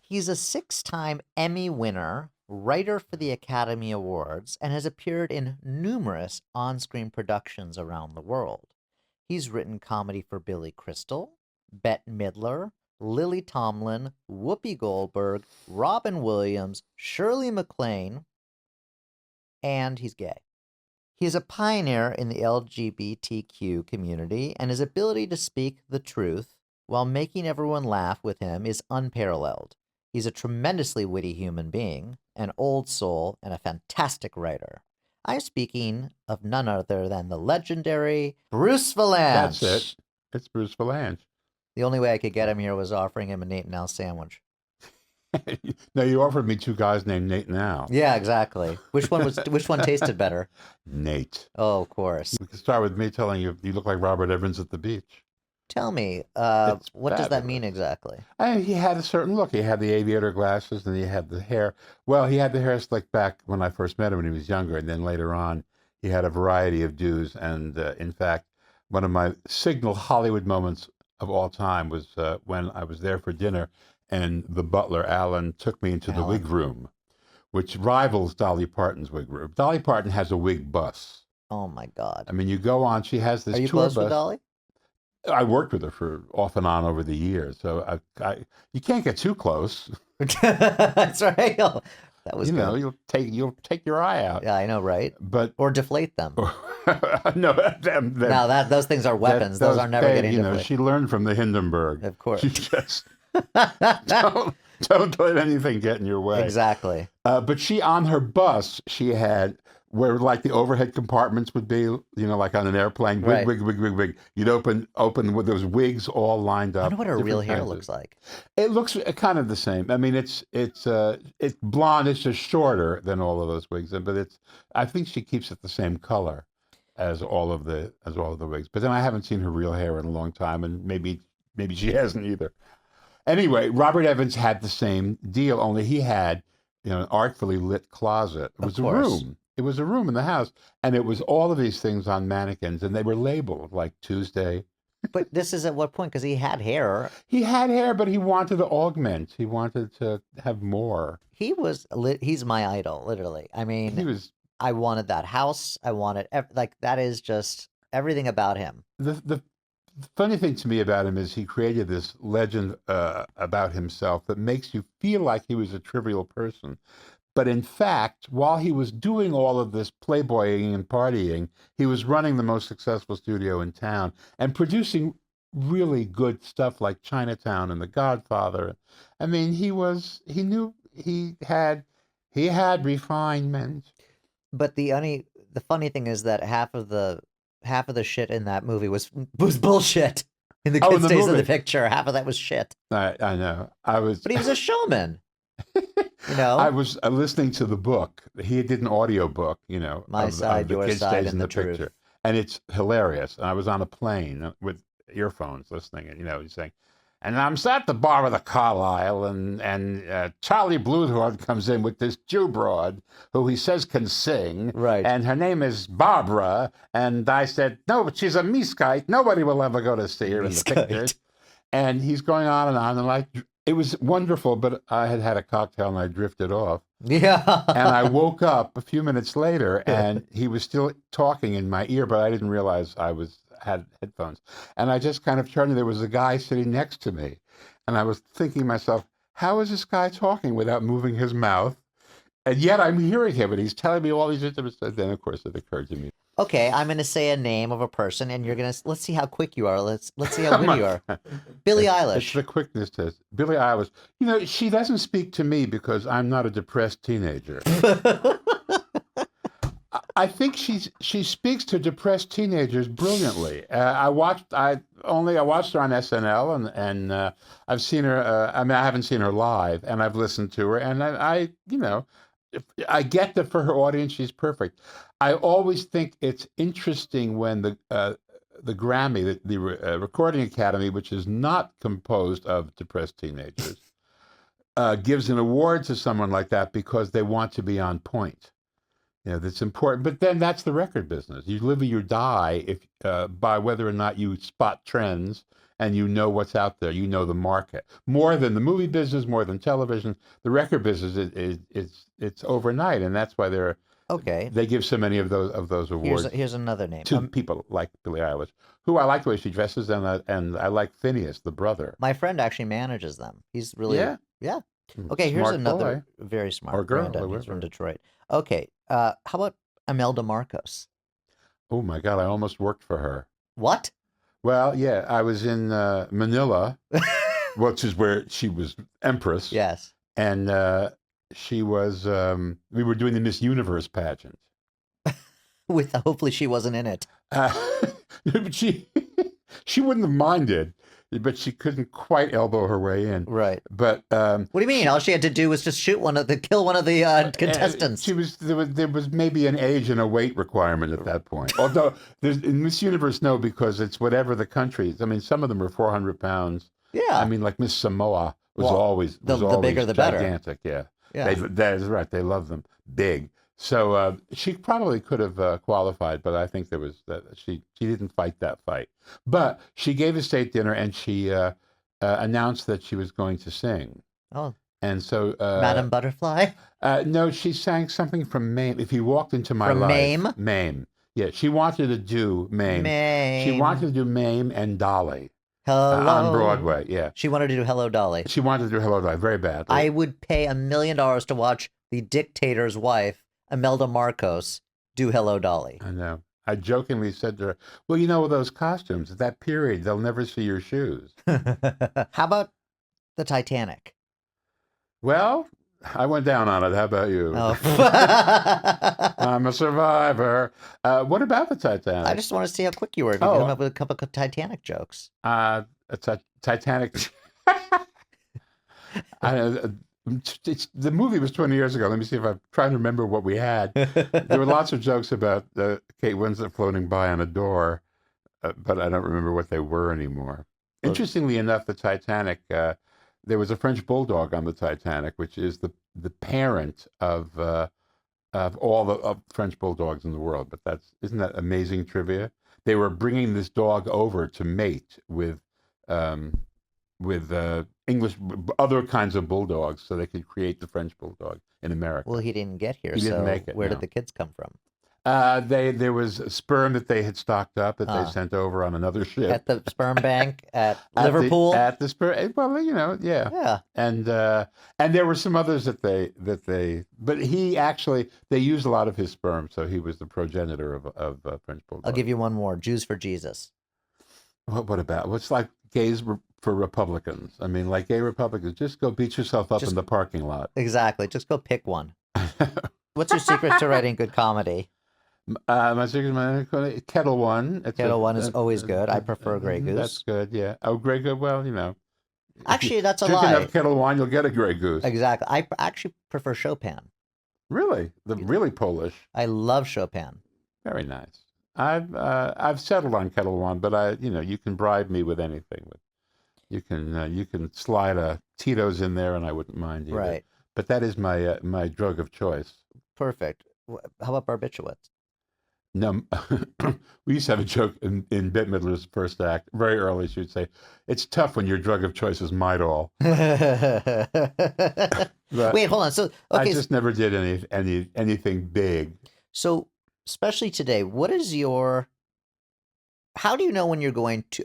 He's a six-time Emmy winner, writer for the Academy Awards, and has appeared in numerous on-screen productions around the world. He's written comedy for Billy Crystal, Bette Midler, Lily Tomlin, Whoopi Goldberg, Robin Williams, Shirley MacLaine, and he's gay. He is a pioneer in the LGBTQ community, and his ability to speak the truth while making everyone laugh with him is unparalleled. He's a tremendously witty human being, an old soul, and a fantastic writer. I'm speaking of none other than the legendary Bruce Vilanch. That's it. It's Bruce Vilanch. The only way I could get him here was offering him a Nate and Al sandwich. No, you offered me two guys named Nate and Al. Yeah, exactly. Which one tasted better? Nate. Oh, of course. We can start with me telling you you look like Robert Evans at the beach. Tell me, what does that mean exactly? He had a certain look. He had the aviator glasses and he had the hair. Well, he had the hair slicked back when I first met him when he was younger. And then later on, he had a variety of do's. And in fact, one of my signal Hollywood moments of all time was when I was there for dinner and the butler, Alan, took me into the wig room, which rivals Dolly Parton's wig room. Dolly Parton has a wig bus. Oh, my God. I mean, you go on, she has this Are you tour close bus. with Dolly? I worked with her for off and on over the years, so you can't get too close. That's right. Oh, that was good. You'll take your eye out. Yeah, I know, right? But or deflate them. No, them, no, those things are weapons. Those are never getting deflated. She learned from the Hindenburg. Of course. She just don't let anything get in your way. Exactly. But she on her bus, she had where like the overhead compartments would be, like on an airplane, Right. wig. You'd open with those wigs all lined up. I wonder what her real hair looks like. It looks kind of the same. I mean, it's blonde. It's just shorter than all of those wigs, but I think she keeps it the same color as all of the wigs. But then I haven't seen her real hair in a long time, and maybe she hasn't either. Anyway, Robert Evans had the same deal, only he had an artfully lit closet. It was a room. It was a room in the house, and it was all of these things on mannequins, and they were labeled like Tuesday. But this is at what point? Because he had hair. He had hair, but he wanted to augment. He wanted to have more. He's my idol, literally. I mean, I wanted that house. I wanted, that is just everything about him. The funny thing to me about him is he created this legend about himself that makes you feel like he was a trivial person. But in fact, while he was doing all of this playboying and partying, he was running the most successful studio in town and producing really good stuff like Chinatown and The Godfather. I mean, he had refinement. But the funny thing is that half of the shit in that movie was bullshit. In the good days of the picture, half of that was shit. I know. But he was a showman. I was listening to the book. He did an audio book, My Side, Your Side, and the Truth. Picture. And it's hilarious. And I was on a plane with earphones listening, and he's saying, and I'm sat at the bar with a Carlisle, and Charlie Bluthorn comes in with this Jew broad who he says can sing. Right. And her name is Barbara. And I said, no, but she's a Miskite. Nobody will ever go to see her in the pictures. And he's going on, and it was wonderful, but I had a cocktail and I drifted off. Yeah. And I woke up a few minutes later and he was still talking in my ear, but I didn't realize I had headphones. And I just kind of turned and there was a guy sitting next to me. And I was thinking to myself, how is this guy talking without moving his mouth? And yet I'm hearing him and he's telling me all these intimate stuff. Then, of course, it occurred to me. Okay, I'm going to say a name of a person, and let's see how quick you are. Let's see how good you are. Billie Eilish. It's the quickness test. Billie Eilish. She doesn't speak to me because I'm not a depressed teenager. I think she speaks to depressed teenagers brilliantly. I watched her on SNL, and I've seen her. I haven't seen her live, and I've listened to her, and I get that for her audience, she's perfect. I always think it's interesting when the Grammy, the Recording Academy, which is not composed of depressed teenagers, gives an award to someone like that because they want to be on point. That's important. But then that's the record business. You live or you die by whether or not you spot trends and you know what's out there. You know the market more than the movie business, more than television. The record business it's overnight, and that's why Okay. they give so many of those awards Here's another name. to people like Billie Eilish, who I like the way she dresses, and I like Phineas, the brother. My friend actually manages them. He's really Yeah. yeah. Okay, here's Smart another boy very or smart girl, Brandon. He's from whoever. Detroit. Okay, how about Imelda Marcos? Oh my God, I almost worked for her. What? Well, yeah, I was in Manila, which is where she was empress, Yes. and she was. We were doing the Miss Universe pageant. With hopefully she wasn't in it. But she wouldn't have minded, but she couldn't quite elbow her way in. Right. But What do you mean? All she had to do was just kill one of the contestants. there was maybe an age and a weight requirement at that point. Although there's in Miss Universe, no, because it's whatever the country. I mean, some of them are 400 pounds. Yeah. I mean, like Miss Samoa was Well, always the bigger the better. gigantic. Yeah. Yeah. That is right. They love them big. So she probably could have qualified, but I think there was that she didn't fight that fight. But she gave a state dinner and she announced that she was going to sing. Oh, And so Madam Butterfly no, she sang something from Mame. If you walked into my from life, Mame. Mame. Yeah, she wanted to do Mame. She Mame. wanted to do Mame and Dolly Hello. on Broadway. Yeah, She wanted to do Hello Dolly. she wanted to do Hello Dolly very badly. I would pay $1 million to watch the dictator's wife, Imelda Marcos, do Hello Dolly. I know. I jokingly said to her, "Well, you know, with those costumes at that period, they'll never see your shoes." How about the Titanic? Well, I went down on it. How about you? Oh. I'm a survivor. What about the Titanic? I just want to see how quick you were if you Oh. come up with a couple of Titanic jokes. It's a Titanic. The movie was 20 years ago. Let me see if I'm trying to remember what we had. There were lots of jokes about Kate Winslet floating by on a door, but I don't remember what they were anymore. Interestingly enough, the Titanic, there was a French Bulldog on the Titanic, which is the parent of all the French Bulldogs in the world. But isn't that amazing trivia? They were bringing this dog over to mate with English, other kinds of bulldogs, so they could create the French Bulldog in America. Well, he didn't get here, He didn't so make it, where no. did the kids come from? There was sperm that they had stocked up that they sent over on another ship At the sperm bank at Liverpool? At the sperm, well, you know, yeah. Yeah. And there were some others that but they used a lot of his sperm, so he was the progenitor of French Bulldog. I'll give you one more. Jews for Jesus. What about? What's like gays for Republicans? I mean, like gay Republicans, just go beat yourself up in the parking lot. Exactly. Just go pick one. What's your secret to writing good comedy? My secret, Kettle One. Kettle One is always good. I prefer Grey Goose. That's good, yeah. Oh, Grey Goose, well, you know. Actually, that's a drink lie. enough Kettle One, you'll get a Grey Goose. Exactly. I actually prefer Chopin. Really? The really Polish. I love Chopin. Very nice. I've settled on Kettle One, but you can bribe me with anything. You can slide a Tito's in there, and I wouldn't mind either. Right. But that is my drug of choice. Perfect. How about barbiturates? No, we used to have a joke in Bette Midler's first act. Very early, she would say, "It's tough when your drug of choice is Midol." Wait, hold on. So, okay, I just never did anything big. so especially today, how do you know when you're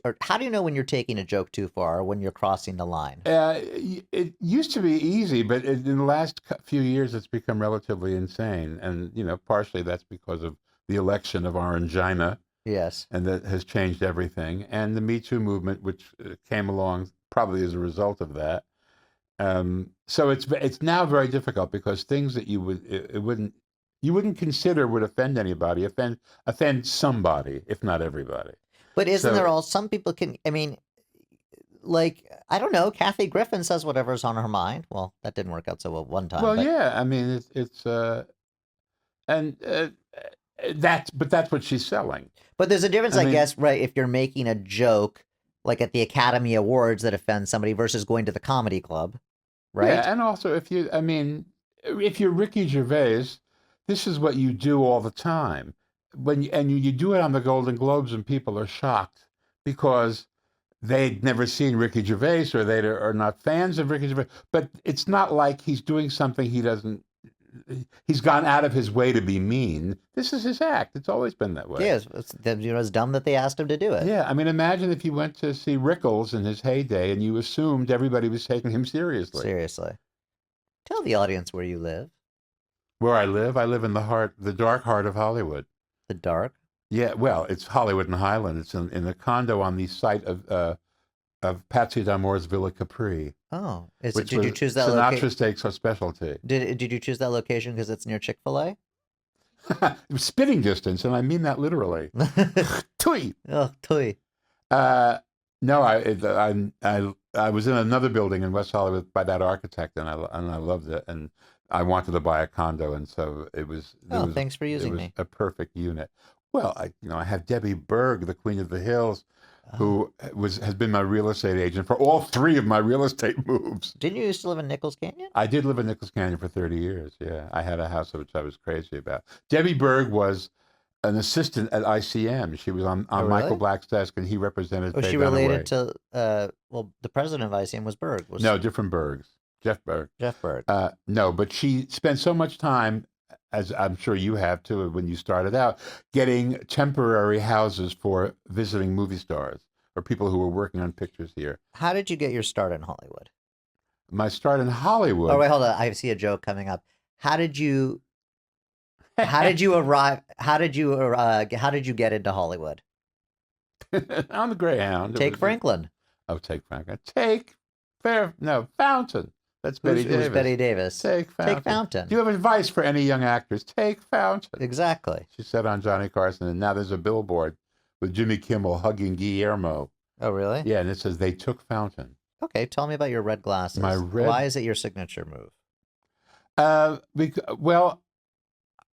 or how do you know when you're taking a joke too far or when you're crossing the line? It used to be easy, but in the last few years, it's become relatively insane. And partially that's because of the election of Orangina, Yes. and that has changed everything. And the Me Too movement, which came along probably as a result of that. So it's now very difficult because things that you wouldn't consider would offend anybody offend somebody, if not everybody. But isn't So- there some people I mean, like, I don't know, Kathy Griffin says whatever's on her mind. Well, that didn't work out so well one time. Well, but yeah, I mean that's what she's selling. But there's a difference, I I mean- guess, right, if you're making a joke, like at the Academy Awards that offends somebody versus going to the comedy club, right? Yeah, and also if you're Ricky Gervais, this is what you do all the time. You do it on the Golden Globes and people are shocked because they'd never seen Ricky Gervais, or they are not fans of Ricky Gervais. But it's not like he's doing something he doesn't. He's gone out of his way to be mean. This is his act. It's always been that way. Yeah, it's dumb that they asked him to do it. Yeah, I mean, imagine if you went to see Rickles in his heyday and you assumed everybody was taking him seriously. Seriously. Tell the audience where you live. Where I live in the dark heart of Hollywood. The dark? Yeah, well, it's Hollywood and Highland. It's in a condo on the site of Patsy D'Amour's Villa Capri. Oh, Did you choose that Sinatra location? steaks are specialty. Did you choose that location because it's near Chick-fil-A? It was spitting distance, and I mean that literally. Tui. Oh, tuy. No, I was in another building in West Hollywood by that architect, and I loved it, and I wanted to buy a condo, and so it was. Thanks for using me. A perfect unit. Well, I have Debbie Berg, the Queen of the Hills, who has been my real estate agent for all 3 of my real estate moves. Didn't you used to live in Nichols Canyon? I did live in Nichols Canyon for 30 years. Yeah, I had a house which I was crazy about. Debbie Berg was an assistant at ICM. She was on really? Michael Black's desk, and he represented. Was she related to? The president of ICM was Berg. No, different Bergs. Jeff Berg. Jeff Berg. No, but she spent so much time, as I'm sure you have too, when you started out, getting temporary houses for visiting movie stars or people who were working on pictures here. How did you get your start in Hollywood? My start in Hollywood. Oh wait, hold on. I see a joke coming up. How did you arrive? How did you get into Hollywood? On the Greyhound. Take Franklin. Take Franklin. Fountain. That's Betty Davis. It was Betty Davis. Take Fountain. Take Fountain. Do you have advice for any young actors? Take Fountain. Exactly. She said on Johnny Carson, and now there's a billboard with Jimmy Kimmel hugging Guillermo. Oh, really? Yeah, and it says they took Fountain. Okay, tell me about your red glasses. Why is it your signature move? Well,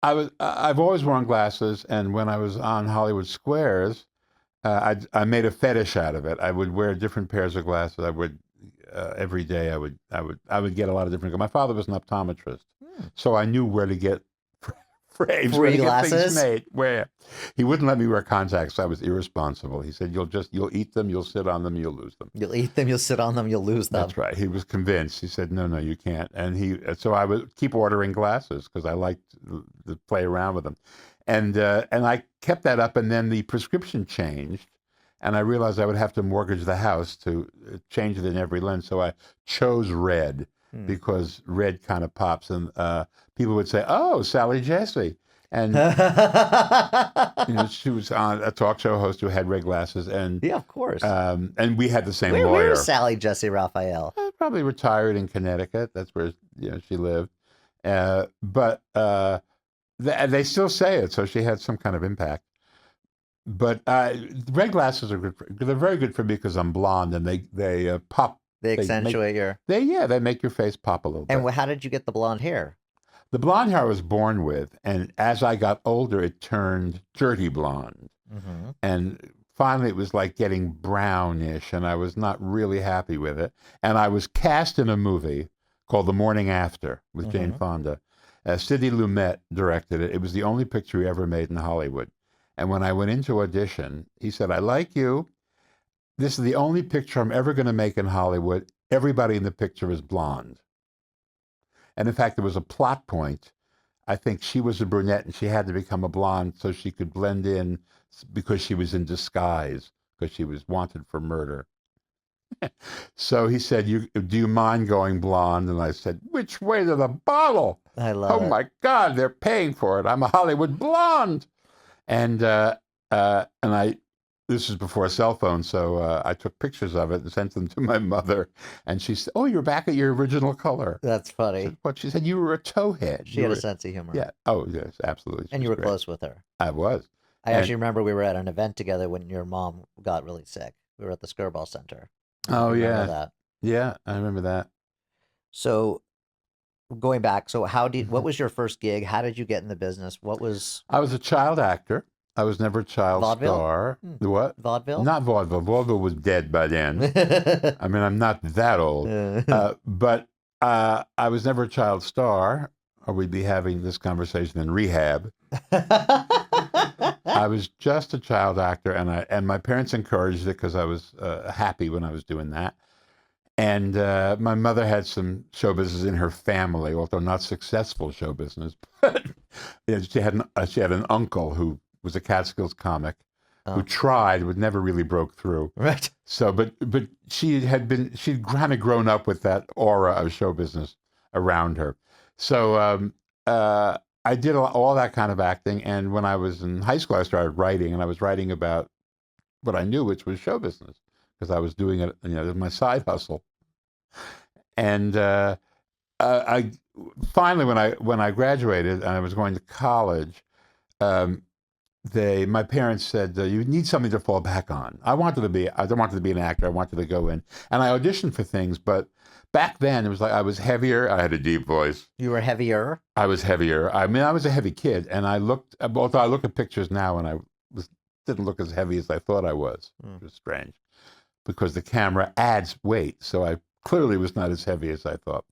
I've always worn glasses, and when I was on Hollywood Squares, I made a fetish out of it. I would wear different pairs of glasses. I would every day. I would get a lot of different. My father was an optometrist, so I knew where to get frames, free glasses made. Where he wouldn't let me wear contacts. I was irresponsible. He said, "You'll eat them, you'll sit on them, you'll lose them. You'll eat them, you'll sit on them, you'll lose them." That's right. He was convinced. He said, "No, you can't." And so I would keep ordering glasses because I liked to play around with them, and I kept that up. And then the prescription changed, and I realized I would have to mortgage the house to change it in every lens. So I chose red because red kind of pops, and people would say, "Oh, Sally Jessy." And she was on a talk show host who had red glasses, and yeah, of course. And we had the same lawyer. lawyer. Where's Sally Jessy Raphael? Probably retired in Connecticut. That's where she lived. But they still say it, so she had some kind of impact. But red glasses are good. They're very good for me because I'm blonde, and they pop. They accentuate They make your face pop a little bit. And how did you get the blonde hair? The blonde hair I was born with, and as I got older, it turned dirty blonde. Mm-hmm. And finally, it was like getting brownish, and I was not really happy with it. And I was cast in a movie called The Morning After with Jane Fonda. Sidney Lumet directed it. It was the only picture he ever made in Hollywood. And when I went into audition, he said, "I like you. This is the only picture I'm ever going to make in Hollywood. Everybody in the picture is blonde." And in fact, there was a plot point. I think she was a brunette and she had to become a blonde so she could blend in because she was in disguise, because she was wanted for murder. So he said, "Do you mind going blonde?" And I said, "Which way to the bottle? I love it. Oh my God, they're paying for it. I'm a Hollywood blonde." And this was before a cell phone, so I took pictures of it and sent them to my mother. And she said, "Oh, you're back at your original color." That's funny. Said, "What?" She said, "You were a towhead." She had a sense of humor. Yeah. Oh, yes, absolutely. And you were close with her. I was. I actually remember we were at an event together when your mom got really sick. We were at the Skirball Center. Oh, yeah. Yeah, I remember that. So going back, what was your first gig? How did you get in the business? I was a child actor. I was never a child star. What? Vaudeville? Not vaudeville. Vaudeville was dead by then. I mean, I'm not that old. But I was never a child star, or we'd be having this conversation in rehab. I was just a child actor, and my parents encouraged it because I was happy when I was doing that. And my mother had some show business in her family, although not successful show business. But she had an uncle who was a Catskills comic who Oh, tried but never really broke through. right. So, but she'd kind of grown up with that aura of show business around her. So I did all that kind of acting, and when I was in high school, I started writing, and I was writing about what I knew, which was show business, because I was doing it, my side hustle. And I finally, when I graduated and I was going to college, um, my parents said, you need something to fall back on. I don't want to be an actor. I wanted to go in, and I auditioned for things, but back then it was like I was heavier. I had a deep voice. You were heavier. I was heavier. I mean, I was a heavy kid, and although I look at pictures now, and didn't look as heavy as I thought I was, which was strange, because the camera adds weight. So I clearly was not as heavy as I thought.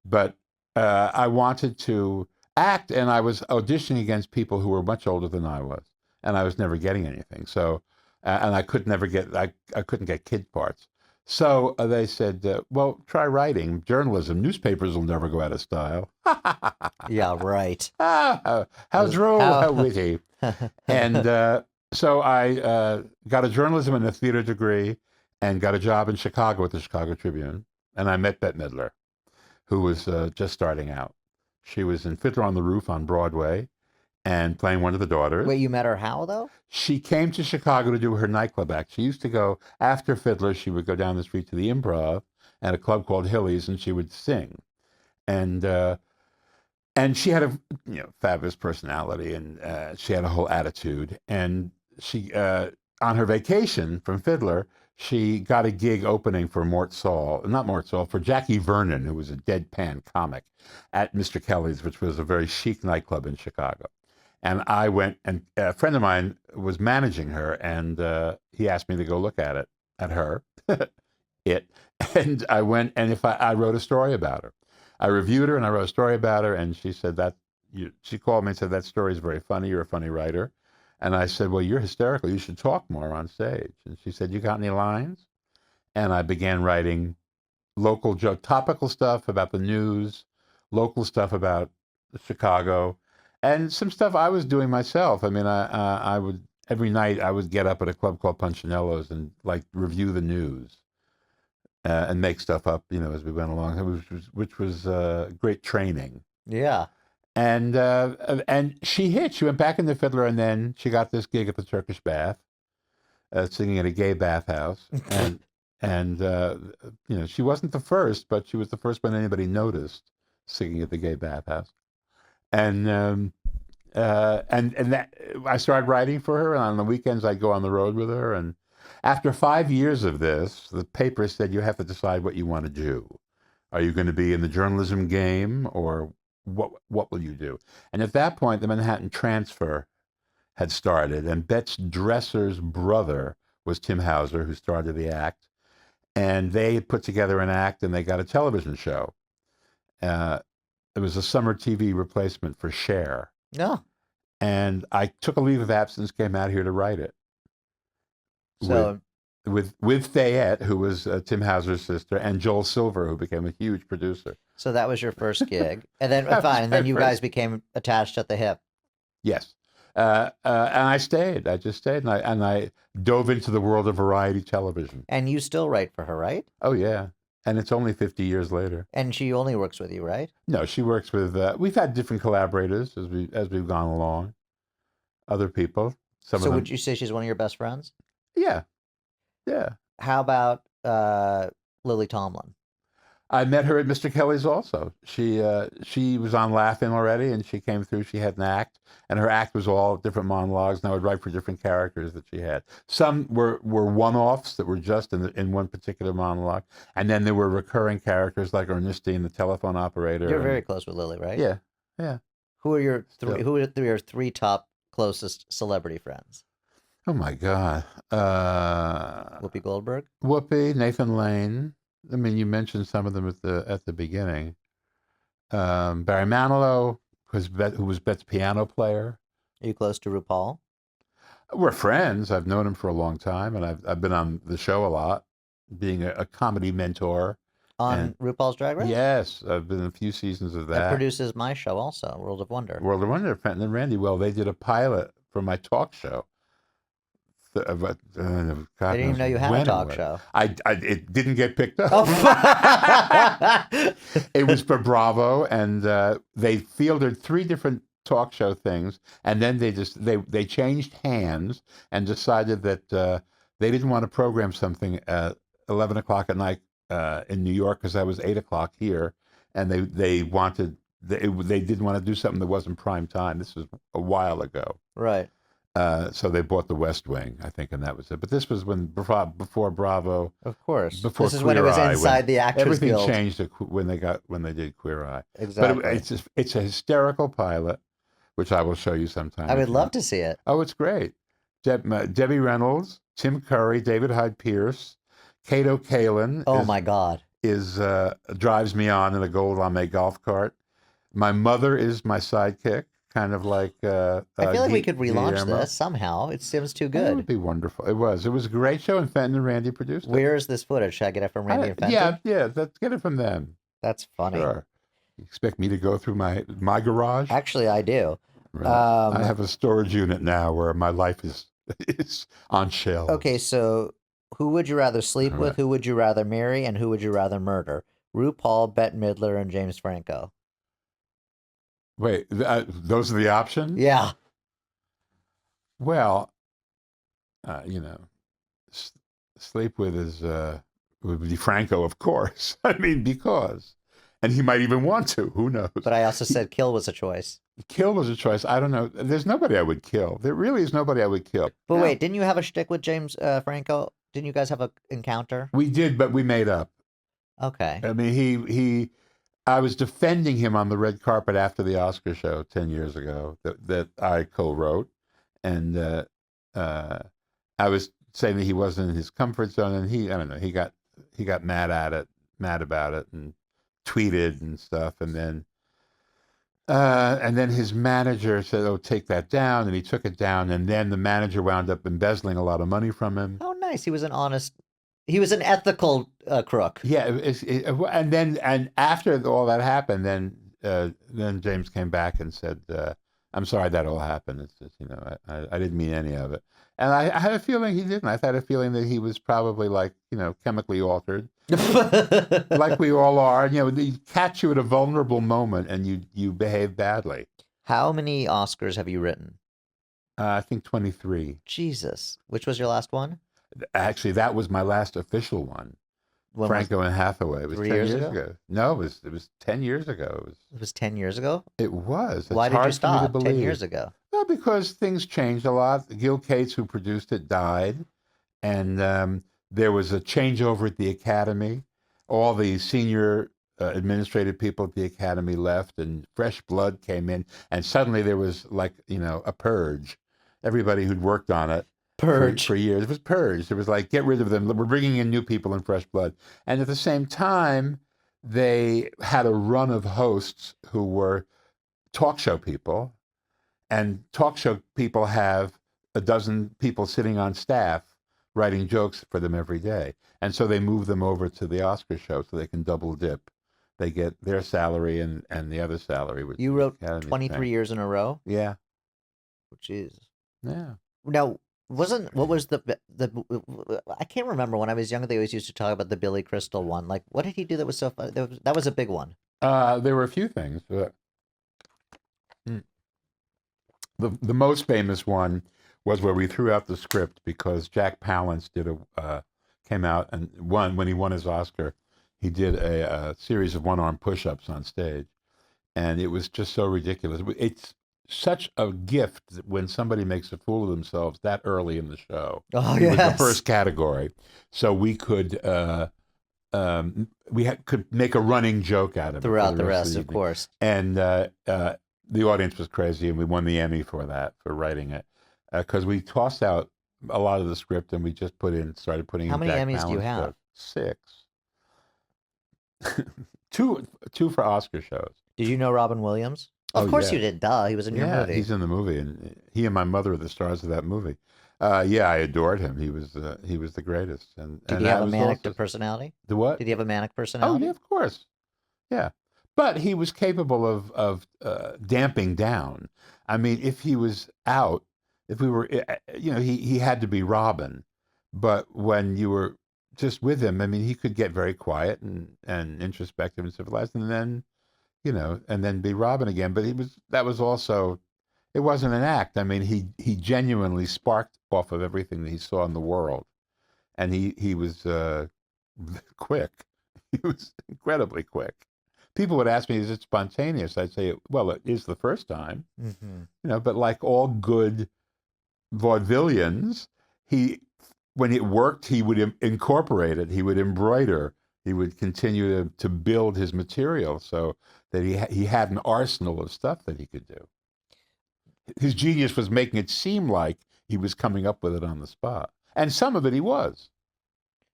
But I wanted to act, and I was auditioning against people who were much older than I was, and I was never getting anything. So, and I could never get, I couldn't get kid parts. So they said, well, try writing, journalism. Newspapers will never go out of style. Yeah, right. How droll, how witty. And so I got a journalism and a theater degree and got a job in Chicago at the Chicago Tribune. And I met Bette Midler, who was just starting out. She was in Fiddler on the Roof on Broadway and playing one of the daughters. Wait, you met her how, though? She came to Chicago to do her nightclub act. She used to go, after Fiddler, she would go down the street to the Improv at a club called Hilly's, and she would sing. And she had a fabulous personality, and she had a whole attitude. And she, on her vacation from Fiddler, she got a gig opening for for Jackie Vernon, who was a deadpan comic, at Mr. Kelly's, which was a very chic nightclub in Chicago. And I went, and a friend of mine was managing her, and he asked me to go look at her, and I went, and I wrote a story about her. I reviewed her, and I wrote a story about her, and she said she called me and said, that story is very funny, you're a funny writer. And I said, well, you're hysterical, you should talk more on stage. And she said, you got any lines? And I began writing local topical stuff about the news, local stuff about Chicago, and some stuff I was doing myself. I mean, I would, every night I would get up at a club called Punchinello's and review the news and make stuff up, as we went along, which was great training. Yeah. And she hit. She went back into Fiddler, and then she got this gig at the Turkish Bath, singing at a gay bathhouse. And she wasn't the first, but she was the first one anybody noticed singing at the gay bathhouse. And that I started writing for her, and on the weekends I'd go on the road with her. And after 5 years of this, the paper said, you have to decide what you want to do. Are you going to be in the journalism game, or what will you do? And at that point, the Manhattan Transfer had started, and Bette's dresser's brother was Tim Hauser, who started the act. And they put together an act, and they got a television show. It was a summer TV replacement for Cher. No. And I took a leave of absence, came out here to write it. So with Fayette, who was Tim Hauser's sister, and Joel Silver, who became a huge producer. So that was your first gig, and then fine, and then you guys became attached at the hip. Yes, and I stayed. I just stayed, and I dove into the world of variety television. And you still write for her, right? Oh yeah, and it's only 50 years later. And she only works with you, right? No, she works with. We've had different collaborators as we've gone along. Other people. So would you say she's one of your best friends? Yeah, yeah. How about Lily Tomlin? I met her at Mr. Kelly's also. She was on Laugh-In already, and she came through. She had an act, and her act was all different monologues, and I would write for different characters that she had. Some were one-offs that were just in one particular monologue, and then there were recurring characters like Ernestine, the telephone operator. You're very close with Lily, right? Yeah, yeah. Who are your three top closest celebrity friends? Oh my God. Whoopi Goldberg? Whoopi, Nathan Lane. I mean, you mentioned some of them at the beginning. Barry Manilow, who was Bette's piano player. Are you close to RuPaul? We're friends. I've known him for a long time, and I've been on the show a lot, being a comedy mentor. On And RuPaul's Drag Race? yes, I've been in a few seasons of That that. produces my show also, World of Wonder. World of Wonder, Fenton and Randy. Well, they did a pilot for my talk show. But I God didn't even knows know you had a when it talk was. show. It didn't get picked up. Oh. It was for Bravo, and they fielded 3 different talk show things, and then they changed hands and decided that they didn't want to program something at 11 o'clock at night in New York because that was 8 o'clock here, and they wanted they didn't want to do something that wasn't prime time. This was a while ago. Right. So they bought the West Wing, I think, and that was it. But this was before Bravo. Of course. Before This is when it was Queer Eye, inside the Actors everything Guild. changed when they did Queer Eye. Exactly. But it's a hysterical pilot, which I will show you sometime. I would love to see it. Oh, it's great. Debbie Reynolds, Tim Curry, David Hyde Pierce, Kato Kalin. Oh my God. Drives me on in a gold lame golf cart. My mother is my sidekick. Kind of like I feel like we could relaunch Guillermo. this somehow. It seems too It good. would be wonderful. It was a great show, and Fenton and Randy produced it. Where is this footage? Should I get it from Randy and Fenton? Yeah. Let's get it from them. That's funny. Sure. You expect me to go through my garage? Actually, I do. Right. I have a storage unit now where my life is on shelves. Okay, so who would you rather sleep with? Who would you rather marry? And who would you rather murder? RuPaul, Bette Midler, and James Franco. Wait, those are the options? Yeah. Well, sleep with would be Franco, of course. I mean, because, and he might even want to. Who knows? But I also said kill was a choice. Kill was a choice. I don't know. There's nobody I would kill. There really is nobody I would kill. But wait, didn't you have a shtick with James Franco? Didn't you guys have an encounter? We did, but we made up. Okay. I mean, I was defending him on the red carpet after the Oscar show 10 years ago that I co-wrote, and I was saying that he wasn't in his comfort zone, and I don't know, he got mad about it, and tweeted and stuff, and then his manager said, "Oh, take that down," and he took it down, and then the manager wound up embezzling a lot of money from him. Oh, nice. He was an ethical crook. Yeah, and after all that happened, then James came back and said, "I'm sorry that all happened. It's just, I didn't mean any of it." And I had a feeling he didn't. I had a feeling that he was probably chemically altered, like we all are. They catch you at a vulnerable moment, and you behave badly. How many Oscars have you written? I think 23. Jesus. Which was your last one? Actually, that was my last official one. Franco and Hathaway. It was 10 years ago. No, it was 10 years ago. It was 10 years ago? It was. It's Why did you hard for me to stop 10 believe. years ago? Well, because things changed a lot. Gil Cates, who produced it, died. And there was a changeover at the Academy. All the senior administrative people at the Academy left, and fresh blood came in. And suddenly there was a purge. Everybody who'd worked on it for years. It was purged. It was like, get rid of them. We're bringing in new people and fresh blood. And at the same time, they had a run of hosts who were talk show people. And talk show people have a dozen people sitting on staff writing jokes for them every day. And so they move them over to the Oscar show so they can double dip. They get their salary and the other salary. You wrote 23 years in a row? Yeah. Jeez. Yeah. Now, what was the I can't remember. When I was younger, they always used to talk about the Billy Crystal one. Like, what did he do that was so fun? That was a big one. There were a few things. The most famous one was where we threw out the script because Jack Palance came out and when he won his Oscar, he did a series of one-arm push-ups on stage, and it was just so ridiculous. It's such a gift when somebody makes a fool of themselves that early in the show. Oh, It was yes. the first category, so we could could make a running joke out of it Throughout for the rest, the of evening. course. And the audience was crazy, and we won the Emmy for writing it, because we tossed out a lot of the script and we just started putting in. How many Jack Emmys do you Palance have? stuff. 6. two for Oscar shows. Did you know Robin Williams? Oh Of course yeah, you did. Duh, he was in your yeah. movie. He's in the movie, and he and my mother are the stars of that movie. Yeah, I adored him. He was the greatest, Did and he have I a was manic also personality? the what? Did he have a manic Oh yeah, personality? of course. Yeah, but he was capable of damping down. I mean, if he was out, if we were, he had to be Robin, but when you were just with him, I mean, he could get very quiet and introspective and civilized, and then and then be Robin again. But that was also, it wasn't an act. I mean, he genuinely sparked off of everything that he saw in the world, and he was quick. He was incredibly quick. People would ask me, "Is it spontaneous?" I'd say, "Well, it is the first time, Hmm. But like all good vaudevillians, he when it worked, he would incorporate it. He would embroider. He would continue to build his material so that he had an arsenal of stuff that he could do. His genius was making it seem like he was coming up with it on the spot, and some of it he was.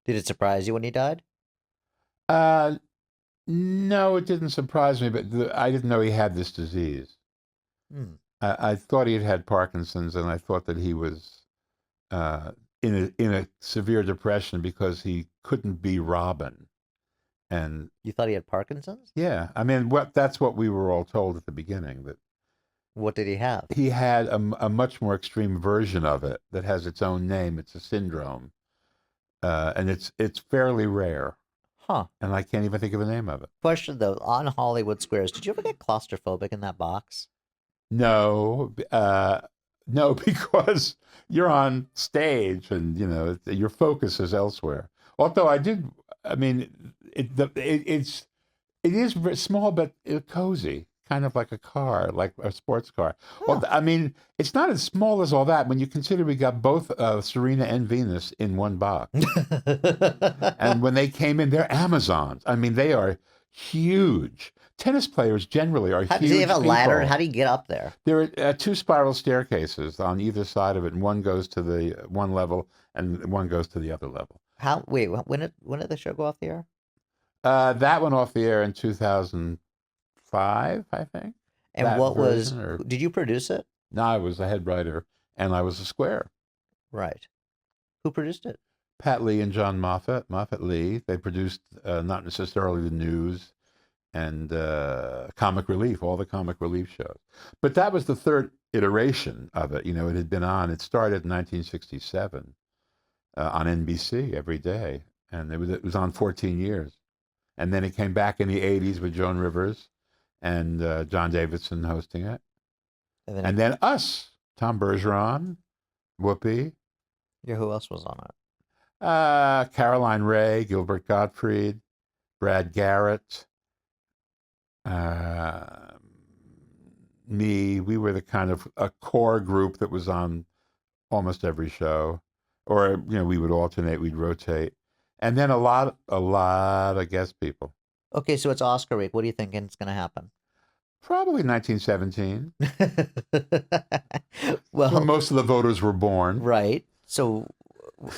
Did it surprise you when he died? Uh, no, it didn't surprise me, but I didn't know he had this disease. Hmm. I thought he had Parkinson's, and I thought that he was uh, in a severe depression because he couldn't be Robin. And You thought he had Parkinson's? yeah, I mean, that's what we were all told at the beginning, that What did he have? he had a much more extreme version of it that has its own name. It's a syndrome, and it's fairly rare, Huh. and I can't even think of the name of it. Question though, on Hollywood Squares, did you ever get claustrophobic in that box? No, no, because you're on stage and your focus is elsewhere. Although I did, I mean, it is small but cozy, kind of like a car, like a sports car. Well, Huh. I mean, it's not as small as all that when you consider we got both Serena and Venus in one box. And when they came in, they're Amazons. I mean, they are huge. Tennis players generally are How, does he have a huge ladder? people. How do you get up there? There are two spiral staircases on either side of it, and one goes to the one level, and one goes to the other level. How? Wait, when did the show go off the air? That went off the air in 2005, I think. And That what was? version, or Did you produce it? no, I was the head writer, and I was a square. Right. Who produced it? Pat Lee and John Moffat, Moffat Lee. They produced not necessarily the news and comic relief, all the comic relief shows. But that was the third iteration of it. It had been on. It started in 1967 on NBC every day, and it was on 14 years. And then it came back in the 80s with Joan Rivers and John Davidson hosting it. And then And then us, Tom Bergeron, Whoopi, yeah, who else was on it? Caroline Ray, Gilbert Gottfried, Brad Garrett, uh, me. We were the kind of a core group that was on almost every show, or we would alternate, we'd rotate, and then a lot of guest people. Okay, so it's Oscar week. What do you think is going to happen? Probably 1917. When Well, most of the voters were born. right. So,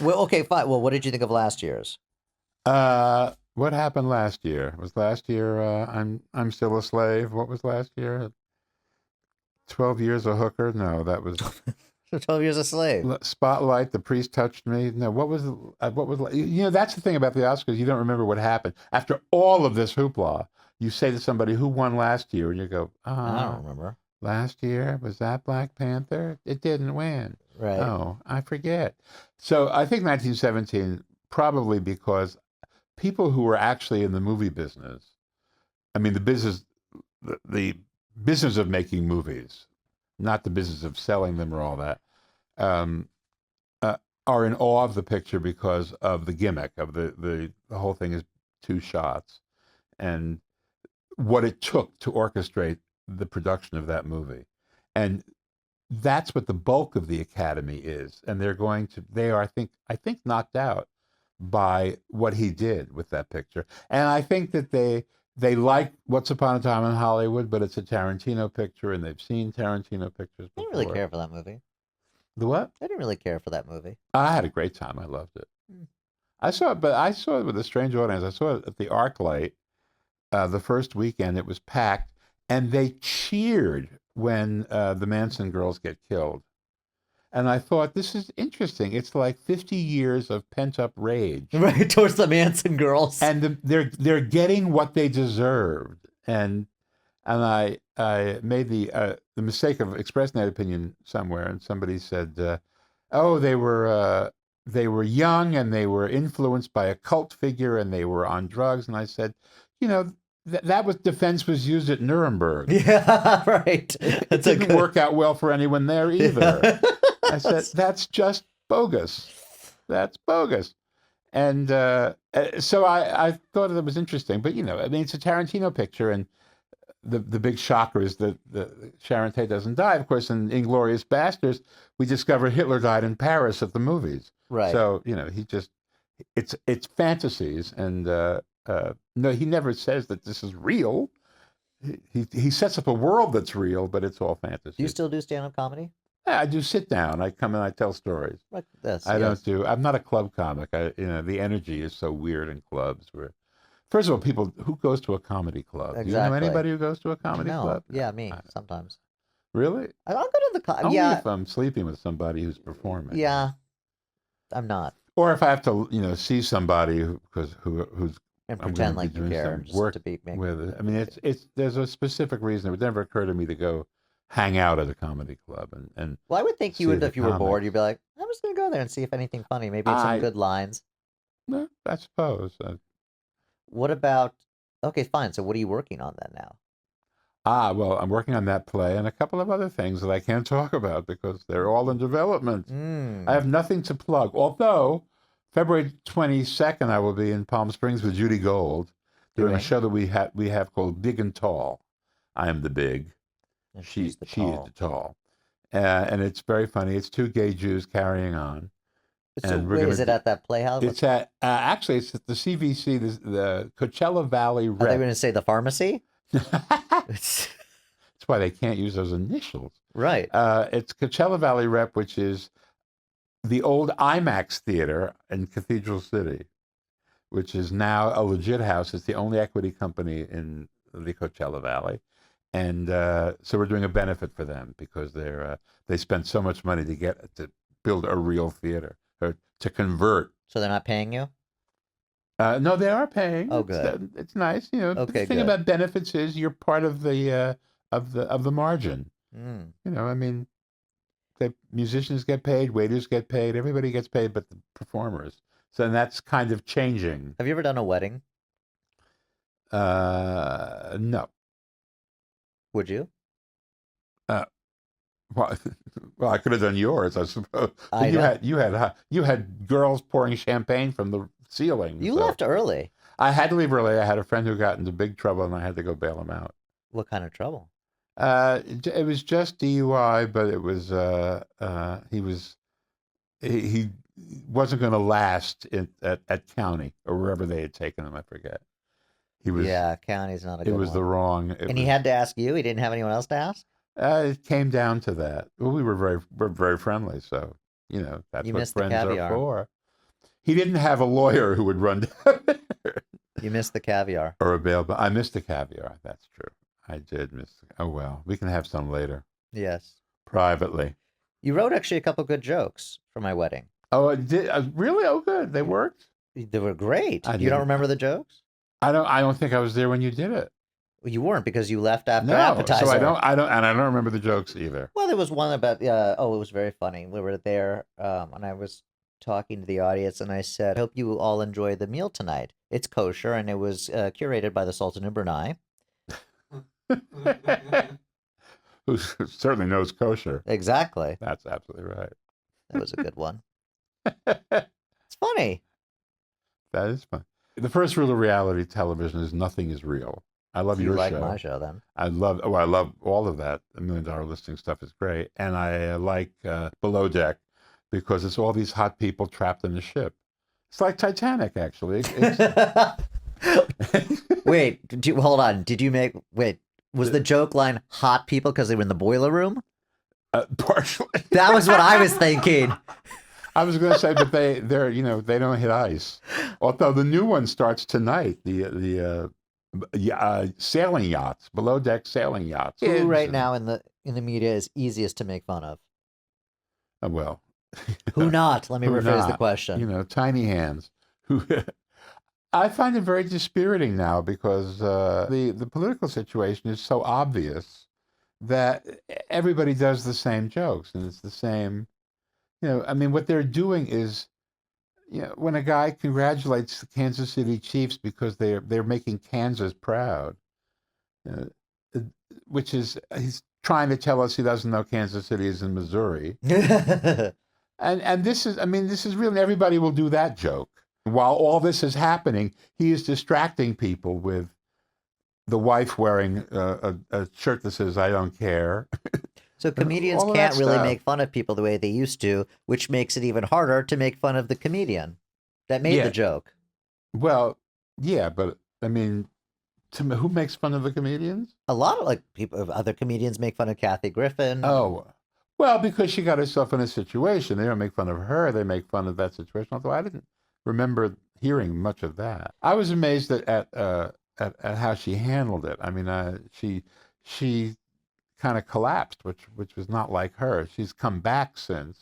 well, okay, fine. Well, what did you think of last year's? What happened last year? Was last year I'm Still a Slave? What was last year? 12 Years a Hooker? No, that was 12 Years a Slave. Spotlight. The Priest Touched Me. No, that's the thing about the Oscars. You don't remember what happened after all of this hoopla. You say to somebody, "Who won last year?" and you go, I don't remember. last year, was that Black Panther? It didn't win. Right. Oh, I forget. So I think 1917, probably because people who were actually in the movie business, I mean, the business of making movies, not the business of selling them or all that, um, are in awe of the picture because of the gimmick of the whole thing is two shots and what it took to orchestrate the production of that movie. And that's what the bulk of the Academy is. And they are, I think knocked out by what he did with that picture. And I think that they like Once Upon a Time in Hollywood, but it's a Tarantino picture, and they've seen Tarantino pictures I didn't before. really care for that movie. The what? I didn't really care for that movie. I had a great time. I loved it. Hmm. I saw it, but I saw it with a strange audience. I saw it at the ArcLight the first weekend. It was packed, and they cheered when the Manson girls get killed. And I thought, this is interesting. It's like 50 years of pent-up rage. Right, towards the Manson girls. And they're getting what they deserved. And I made the mistake of expressing that opinion somewhere, and somebody said, "Oh, they were young and they were influenced by a cult figure and they were on drugs." And I said, "You know, that was defense was used at Nuremberg. Yeah, right. It didn't work out well for anyone there either." I said, "That's just bogus. That's bogus." And so I thought it was interesting, but I mean, it's a Tarantino picture, and the big shocker is that Sharon Tate doesn't die. Of course, in Inglourious Basterds, we discover Hitler died in Paris at the movies. Right. So he just it's fantasies, and no, he never says that this is real. He sets up a world that's real, but it's all fantasy. Do you still do stand-up comedy? Yeah, I do sit down. I come and I tell stories. Like this. I yes. don't do. I'm not a club comic. The energy is so weird in clubs. Where, first of all, people who goes to a comedy club. Exactly. Do you know anybody who goes to a comedy No. club? Yeah, me sometimes. Really? I'll go to the Only yeah. if I'm sleeping with somebody who's performing. Yeah, I'm not. Or if I have to, see somebody who's And I'm pretend gonna like be you doing care some just work to be make, with. I mean, it's there's a specific reason. It would never occur to me to go hang out at a comedy club and Well, I would think you see would the if you were bored. comics. You'd be like, I'm just gonna go there and see if anything funny. Maybe it's some good lines. No, I suppose. What about? Okay, fine. So what are you working on then now? Well, I'm working on that play and a couple of other things that I can't talk about because they're all in development. I have nothing to plug. Although February 22nd, I will be in Palm Springs with Judy Gold doing a show that we have called Big and Tall. I am the big. And She she's the is tall. the tall. And it's very funny. It's two gay Jews carrying on. So and wait, is it at that playhouse? It's at actually it's at the CVC, the Coachella Valley Are they Rep. going to say the pharmacy? That's why they can't use those initials. Right. It's Coachella Valley Rep, which is the old IMAX theater in Cathedral City, which is now a legit house. It's the only equity company in the Coachella Valley. And so we're doing a benefit for them because they spent so much money to build a real theater or to convert. So they're not paying you? No, they are paying. Oh, good. It's nice. Okay, the thing good. about benefits is you're part of the margin. I mean, the musicians get paid, waiters get paid, everybody gets paid, but the performers. So and that's kind of changing. Have you ever done a wedding? No. Would you? Well, I could have done yours, I suppose. I But know. you had girls pouring champagne from the ceiling. You so left early. I had to leave early. I had a friend who got into big trouble, and I had to go bail him out. What kind of trouble? It was just DUI, but it was he wasn't going to last at county or wherever they had taken him. I forget. He was. Yeah, county's not a good It was one. the wrong. And he had to ask you? He didn't have anyone else to ask? It came down to that. Well, we're very friendly, so that's You what missed the friends are caviar. for. He didn't have a lawyer who would run down there. You missed the caviar. Or a bail, but I missed the caviar. That's true. I did miss. Oh well, we can have some later Yes. privately. You wrote actually a couple good jokes for my wedding. Oh, it did really? Oh, good. They worked. They were great. I You didn't- don't remember the jokes? I don't think I was there when you did it. Well, you weren't because you left after No, appetizer. so I don't remember the jokes either. Well, there was one about it was very funny. We were there, and I was talking to the audience, and I said, "Hope you all enjoy the meal tonight. It's kosher, and it was curated by the Sultan of Brunei." Who certainly knows kosher. Exactly. That's absolutely right. That was a good one. It's funny. That is fun. The first rule of reality television is nothing is real. I love You your like show. my show then? I love all of that. The $1 Million Listing stuff is great. And I like Below Deck because it's all these hot people trapped in the ship. It's like Titanic, actually. Wait, hold on. Was the joke line hot people because they were in the boiler room? Partially. That was what I was thinking. I was going to say, but they don't hit ice. Although the new one starts tonight. The Sailing yachts, below deck sailing yachts. Who Kids right and now in the media is easiest to make fun of? well, Who not? Let me who rephrase the not? question. Tiny hands. Who I find it very dispiriting now because the political situation is so obvious that everybody does the same jokes and it's the same. I mean, what they're doing is, when a guy congratulates the Kansas City Chiefs because they're making Kansas proud, uh, uh, which is he's trying to tell us he doesn't know Kansas City is in Missouri. And this is, I mean, this is real. Everybody will do that joke. While all this is happening, he is distracting people with the wife wearing a shirt that says "I don't care," So and comedians all of that can't really stuff. make fun of people the way they used to, which makes it even harder to make fun of the comedian that made the Yeah, joke. well, yeah, but I mean, who makes fun of the comedians? A lot of like people, other comedians make fun of Kathy Griffin. Oh, well, because she got herself in a situation. They don't make fun of her. They make fun of that situation. Although I didn't remember hearing much of that. I was amazed at how she handled it. I mean, she kind of collapsed, which was not like her. She's come back since.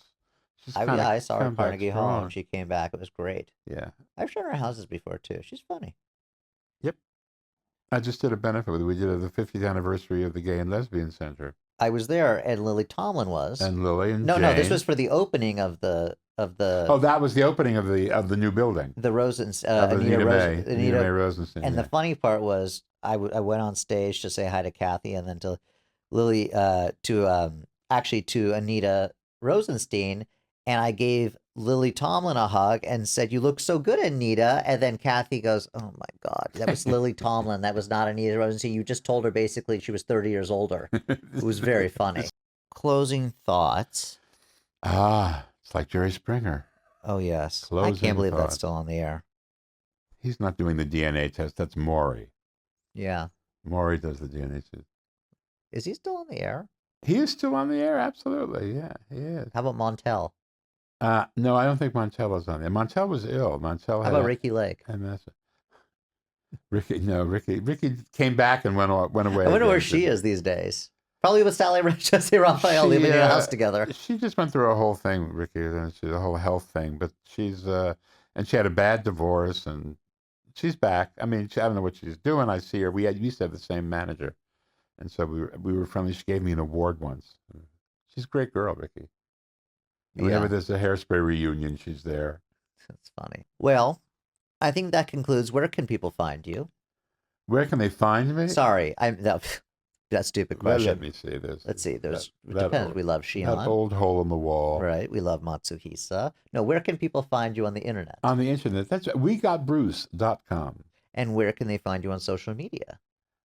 She's kind of I saw her at come back Carnegie Hall and strong. she came back. It was great. Yeah. I've shown her houses before too. She's funny. Yep. I just did a benefit with it. We did the 50th anniversary of the Gay and Lesbian Center, I was there and Lily Tomlin was. and Lily and No, this was Jane. for the opening of Oh, that was the opening of the new building the Rosens of Anita Rose Anita Mae Anita. Rosenstein. And the Yeah. funny part was I went on stage to say hi to Kathy and then to Lily to actually to Anita Rosenstein, and I gave Lily Tomlin a hug and said, "You look so good, Anita." And then Kathy goes, "Oh my God, that was Lily Tomlin. That was not Anita Rosenstein. You just told her basically she was 30 years older." It was very funny. Closing thoughts. It's like Jerry Springer. Oh yes, I Closing can't believe that's thoughts. still on the air. He's not doing the DNA test. That's Maury. Yeah, Maury does the DNA test. is he still on the air? He is still on the air. Absolutely. Yeah, he is. How about Montel? No, I don't think Montel was on there. Montel was ill. Montel How had about Ricky Lake? MS. Ricky came back and went away I wonder where again. she is these days. Probably with Jesse Raphael living in a house together. She just went through a whole thing, Ricky, and she's a whole health thing. But and she had a bad divorce, and she's back. I mean, I don't know what she's doing. I see her. We used to have the same manager, and so we were friendly. She gave me an award once. She's a great girl, Ricky. Whenever Yeah, there's a Hairspray reunion, she's there. that's funny. Well, I think that concludes. Where can people find you? Where can they find me? Sorry, I'm that stupid Let question. me see this. Let's see. There's it that depends. old, We love that Shion, old hole in the wall. right? We love Matsuhisa. No, where can people find you on the internet? On the internet. That's wegotbruce.com. And where can they find you on social media?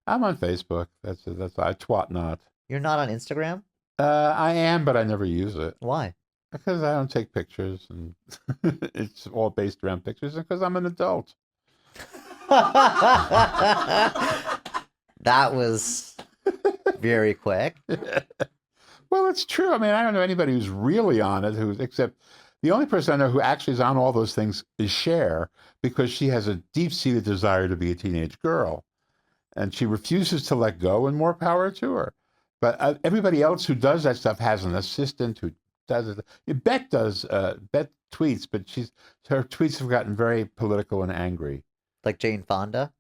I'm on Facebook. That's I twat not. You're not on Instagram? I am, but I never use it Why? because I don't take pictures, and it's all based around pictures, and because I'm an adult. That was very quick. Well, it's true. I mean, I don't know anybody who's really on it, except the only person I know who actually is on all those things is Cher, because she has a deep-seated desire to be a teenage girl, and she refuses to let go, and more power to her. But everybody else who does that stuff has an assistant who does it. Bet tweets, but her tweets have gotten very political and angry. Like Jane Fonda.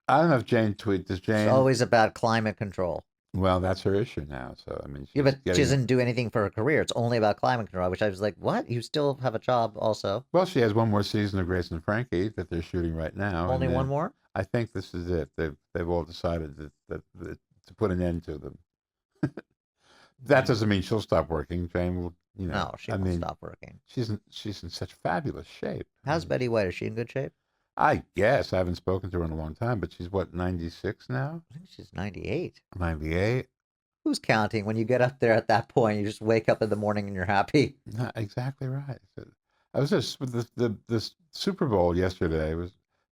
I don't know if Jane tweet. Does It's Jane? always about climate control. Well, that's her issue now. So I mean, Yeah, but she getting. doesn't do anything for her career. It's only about climate control, which I was like, what? You still have a job also? Well, she has one more season of Grace and Frankie that they're shooting right now. Only and one then more? I think this is it. They've all decided that to put an end to them. That doesn't mean she'll stop working. Jane will, No, she I won't mean, stop working. she's in such fabulous shape. I How's mean, Betty White? Is she in good shape? I guess I haven't spoken to her in a long time, but she's what, 96 now? I think she's 98. 98? Who's counting? When you get up there at that point, you just wake up in the morning and you're happy. Not exactly right. I was just with the Super Bowl yesterday. It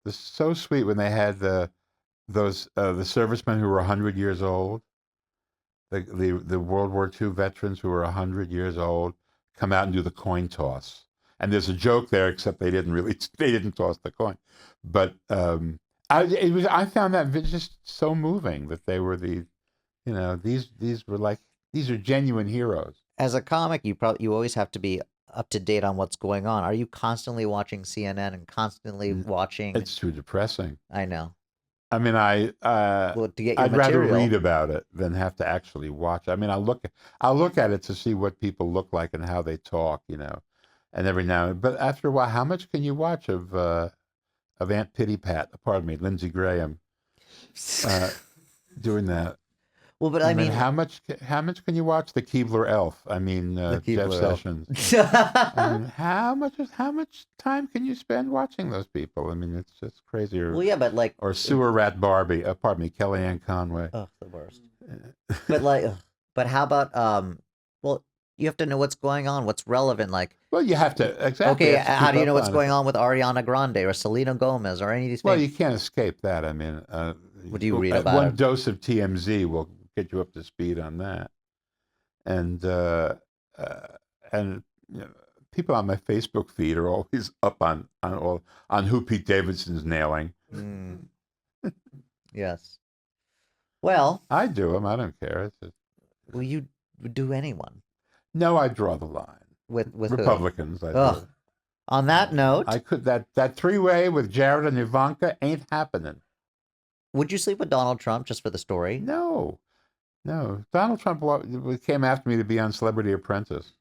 was so sweet when they had the servicemen who were 100 years old, the World War II veterans who were 100 years old, come out and do the coin toss. And there's a joke there, except they didn't toss the coin. But I found that just so moving that they were these were like these are genuine heroes. As a comic, you always have to be up to date on what's going on. Are you constantly watching CNN and constantly watching? It's too depressing. I know. I mean, Well, to get your I'd rather material. read about it than have to actually watch. I mean, I'll look at it to see what people look like and how they talk, and every now and. But after a while, how much can you watch of Aunt Pitty Pat? Pardon me, Lindsey Graham, doing that? Well, but I mean, how much can you watch the Keebler Elf? I mean, Jeff Keebler Elf. Sessions. I mean, how much time can you spend watching those people? I mean, it's just crazy. Well, yeah, but like, Or Sewer Rat Barbie. Pardon me, Kellyanne Conway. oh, the worst. But like, but how about well, you have to know what's going on, what's relevant. Like, Well, you have to exactly. okay, you have to how keep do you up know what's on going it. on with Ariana Grande or Selena Gomez or any of these? Well, you can't escape that. I mean, What do you read about one it? dose of TMZ will get you up to speed on that, and uh, and people on my Facebook feed are always up on who Pete Davidson's nailing. Mm, yes. Well, I do them. I don't care. It's just, will you do anyone no, I draw the line. with who? Republicans. I Ugh. do. On that note, I could that three-way with Jared and Ivanka ain't happening. would you sleep with Donald Trump just for the story? No. Donald Trump came after me to be on Celebrity Apprentice.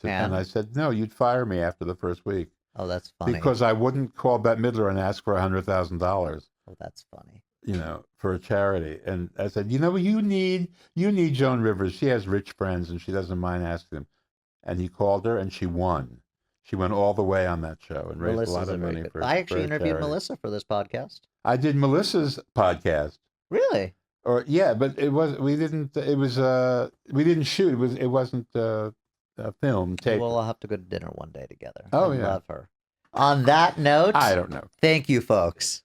And I said, no, you'd fire me after the first week. Oh, that's funny. Because I wouldn't call Bette Midler and ask for $100,000, Oh, that's funny. For a charity. And I said, you need Joan Rivers. She has rich friends and she doesn't mind asking them. And he called her and she won. She went all the way on that show and raised a lot of money for I actually interviewed charity. Melissa for this podcast. I did Melissa's podcast. Really? Or yeah, but we didn't shoot. It wasn't a film tape. Well, I'll have to go to dinner one day together. Oh, I yeah. love her. On that note, I don't know. Thank you, folks.